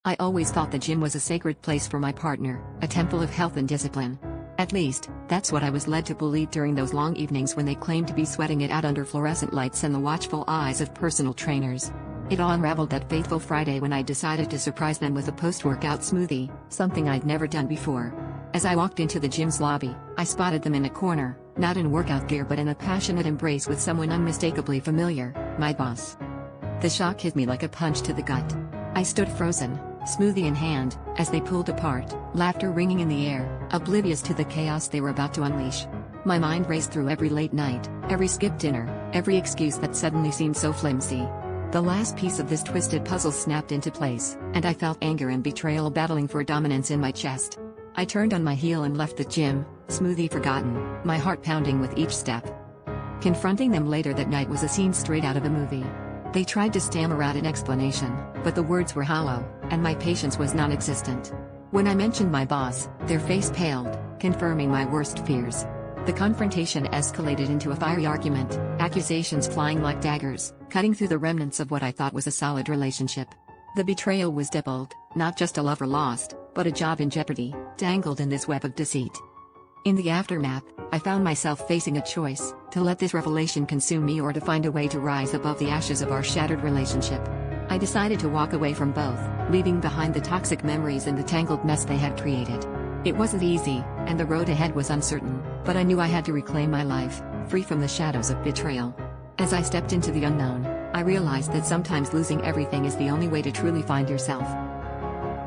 I always thought the gym was a sacred place for my partner, a temple of health and discipline. At least, that's what I was led to believe during those long evenings when they claimed to be sweating it out under fluorescent lights and the watchful eyes of personal trainers. It all unraveled that fateful Friday when I decided to surprise them with a post-workout smoothie, something I'd never done before. As I walked into the gym's lobby, I spotted them in a corner, not in workout gear but in a passionate embrace with someone unmistakably familiar, my boss. The shock hit me like a punch to the gut. I stood frozen, smoothie in hand, as they pulled apart, laughter ringing in the air, oblivious to the chaos they were about to unleash. My mind raced through every late night, every skipped dinner, every excuse that suddenly seemed so flimsy. The last piece of this twisted puzzle snapped into place, and I felt anger and betrayal battling for dominance in my chest. I turned on my heel and left the gym, smoothie forgotten, my heart pounding with each step. Confronting them later that night was a scene straight out of a movie. They tried to stammer out an explanation, but the words were hollow, and my patience was non-existent. When I mentioned my boss, their face paled, confirming my worst fears. The confrontation escalated into a fiery argument, accusations flying like daggers, cutting through the remnants of what I thought was a solid relationship. The betrayal was doubled, not just a lover lost, but a job in jeopardy, dangled in this web of deceit. In the aftermath, I found myself facing a choice, to let this revelation consume me or to find a way to rise above the ashes of our shattered relationship. I decided to walk away from both, leaving behind the toxic memories and the tangled mess they had created. It wasn't easy, and the road ahead was uncertain, but I knew I had to reclaim my life, free from the shadows of betrayal. As I stepped into the unknown, I realized that sometimes losing everything is the only way to truly find yourself.